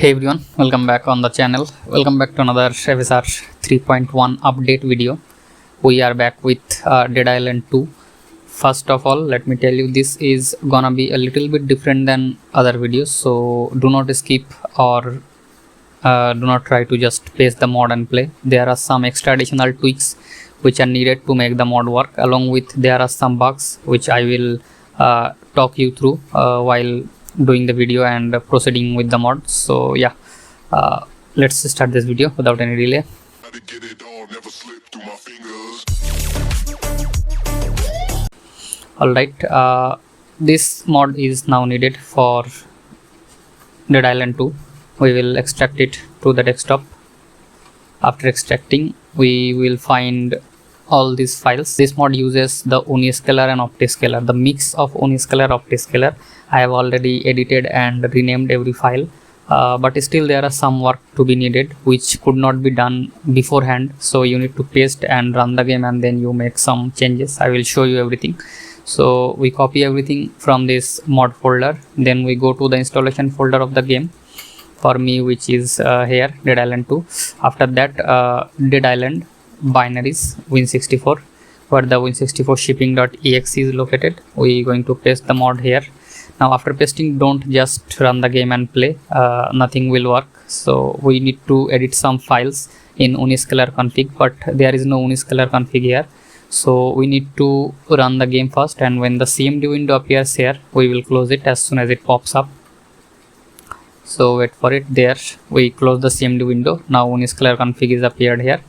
Hey everyone, welcome back on the channel. Welcome back to another FSR 3.1 update video. We are back with Dead Island 2. First of all, let me tell you, this is gonna be a little bit different than other videos, so do not skip or do not try to just paste the mod and play. There are some extra additional tweaks which are needed to make the mod work. Along with there are some bugs which I will talk you through while doing the video and proceeding with the mod. So yeah, let's start this video without any delay. Alright, this mod is now needed for Dead Island 2. We will extract it to the desktop. After extracting, we will find all these files. This mod uses the Uniscaler and Optiscaler, the mix of Uniscaler Optiscaler. I have already edited and renamed every file, but still there are some work to be needed which could not be done beforehand. So you need to paste and run the game and then you make some changes. I will show you everything. So we copy everything from this mod folder, then we go to the installation folder of the game, for me which is here, Dead Island 2. After that, Dead Island binaries Win64, where the Win64 shipping.exe is located. We are going to paste the mod here. Now after pasting, don't just run the game and play, nothing will work. So we need to edit some files in Uniscaler config, but there is no Uniscaler config here. So we need to run the game first, and when the CMD window appears here, we will close it as soon as it pops up. So wait for it. There we close the CMD window. Now Uniscaler config is appeared here.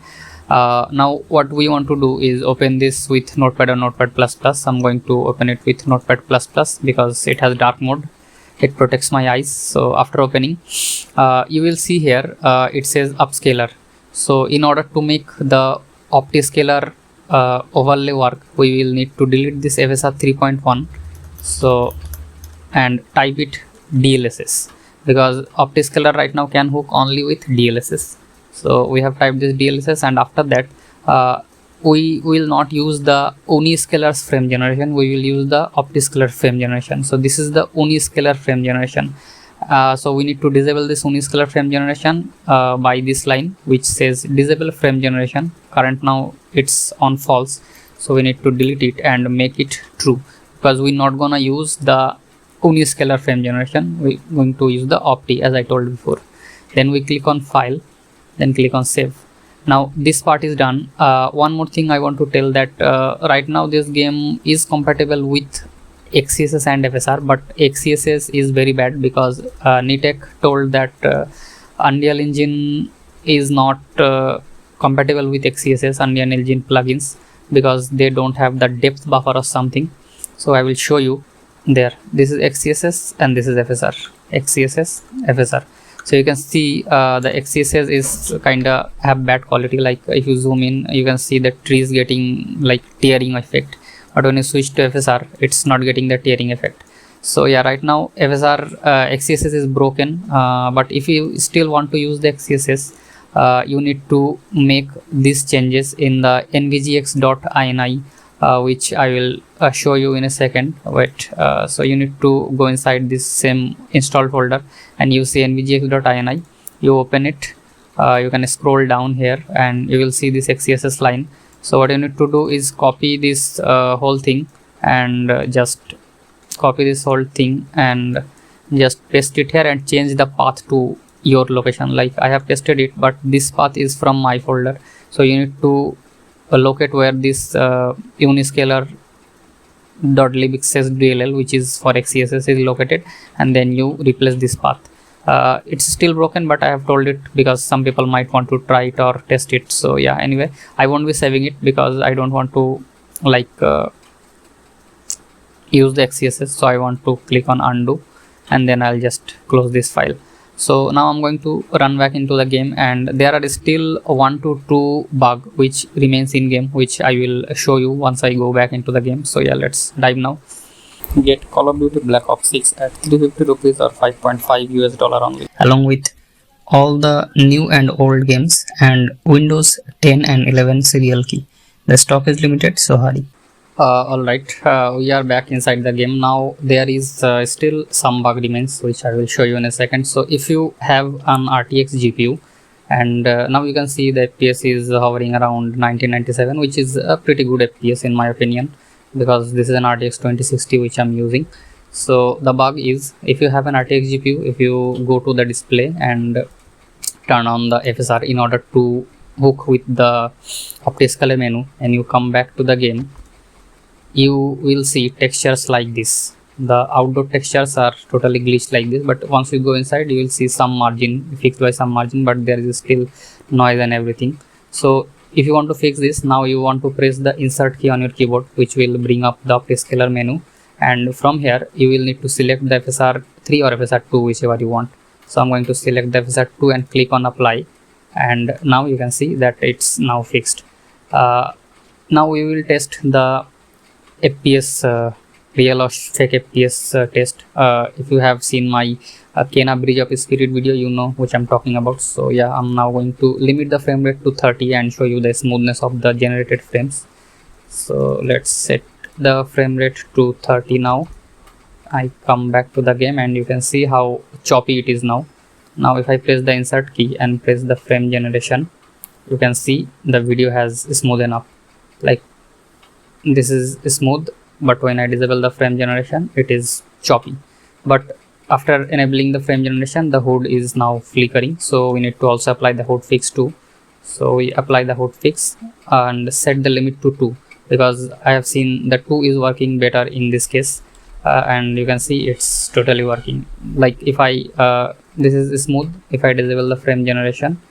Now what we want to do is open this with Notepad or Notepad++. I'm going to open it with Notepad++ because it has dark mode. It protects my eyes. So after opening, you will see here it says upscaler. So in order to make the Optiscaler overlay work, we will need to delete this FSR 3.1. So and type it DLSS, because Optiscaler right now can hook only with DLSS. So we have typed this DLSS, and after that we will not use the Uniscaler's frame generation, we will use the Optiscaler frame generation. So this is the Uniscaler frame generation. So we need to disable this Uniscaler frame generation by this line which says disable frame generation. Current now it's on false, so we need to delete it and make it true, because we're not gonna use the Uniscaler frame generation, we're going to use the Opti as I told before. Then we click on file, then click on save. Now this part is done. One more thing I want to tell, that right now this game is compatible with XeSS and FSR, but XeSS is very bad because Nitec told that Unreal Engine is not compatible with XeSS, Unreal Engine plugins, because they don't have the depth buffer or something. So I will show you there. This is XeSS and this is FSR. XeSS, FSR. So you can see the XeSS is kinda have bad quality. Like if you zoom in, you can see the trees getting like tearing effect, but when you switch to FSR, it's not getting the tearing effect. So yeah, right now FSR XeSS is broken, but if you still want to use the XeSS, you need to make these changes in the nvgx.ini, which I will show you in a second. Wait, so you need to go inside this same install folder and you see nvgx.ini, you open it, you can scroll down here and you will see this XeSS line. So what you need to do is copy this whole thing and just copy this whole thing and just paste it here and change the path to your location. Like I have pasted it, but this path is from my folder, so you need to locate where this uniscaler.libxsdll, which is for XeSS, is located, and then you replace this path. It's still broken, but I have told it because some people might want to try it or test it. So yeah, anyway, I won't be saving it because I don't want to like use the XeSS. So I want to click on undo and then I'll just close this file. So now I'm going to run back into the game, and there are still 1 to 2 bug which remains in game, which I will show you once I go back into the game. So yeah, let's dive now. Get Call of Duty Black Ops 6 at 350 rupees or $5.5 US only, along with all the new and old games and Windows 10 and 11 serial key. The stock is limited, so hurry. All right, we are back inside the game. Now there is still some bug remains, which I will show you in a second. So if you have an RTX GPU, and now you can see the FPS is hovering around 1997, which is a pretty good FPS in my opinion, because this is an RTX 2060 which I'm using. So the bug is, if you have an RTX GPU, if you go to the display and turn on the FSR in order to hook with the OptiScaler menu, and you come back to the game, you will see textures like this. The outdoor textures are totally glitched like this, but once you go inside, you will see some margin fixed by some margin, but there is still noise and everything. So if you want to fix this, now you want to press the insert key on your keyboard, which will bring up the OptiScaler menu, and from here you will need to select the FSR 3 or FSR 2, whichever you want. So I'm going to select the FSR 2 and click on apply, and now you can see that it's now fixed. Now we will test the FPS, real or fake FPS test. If you have seen my Kena Bridge of Spirit video, you know which I'm talking about. So yeah, I'm now going to limit the frame rate to 30 and show you the smoothness of the generated frames. So let's set the frame rate to 30 now. I come back to the game and you can see how choppy it is now. Now if I press the insert key and press the frame generation, you can see the video has smoothened up. Like, this is smooth, but when I disable the frame generation, it is choppy. But after enabling the frame generation, the HUD is now flickering, so we need to also apply the HUD fix too. So we apply the HUD fix and set the limit to 2, because I have seen the 2 is working better in this case, and you can see it's totally working. Like, if I this is smooth, if I disable the frame generation,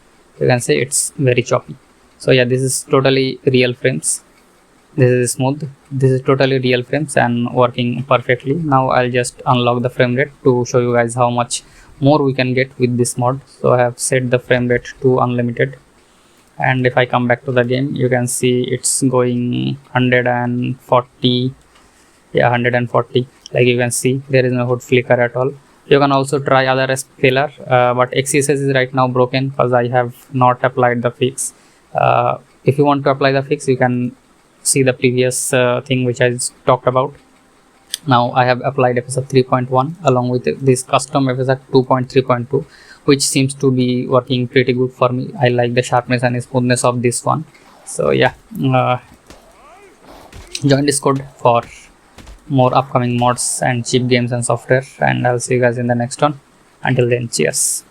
you can see it's very choppy. So yeah, this is totally real frames. This is smooth, this is totally real frames and working perfectly. Now I'll just unlock the frame rate to show you guys how much more we can get with this mod. So I have set the frame rate to unlimited, and if I come back to the game, you can see it's going 140. Yeah, 140. Like, you can see there is no HUD flicker at all. You can also try other scaler, but XeSS is right now broken because I have not applied the fix. If you want to apply the fix, you can see the previous thing which I talked about. Now I have applied FSR 3.1 along with this custom FSR 2.3.2, which seems to be working pretty good for me. I like the sharpness and smoothness of this one. So yeah, join Discord for more upcoming mods and cheap games and software, and I'll see you guys in the next one. Until then, cheers.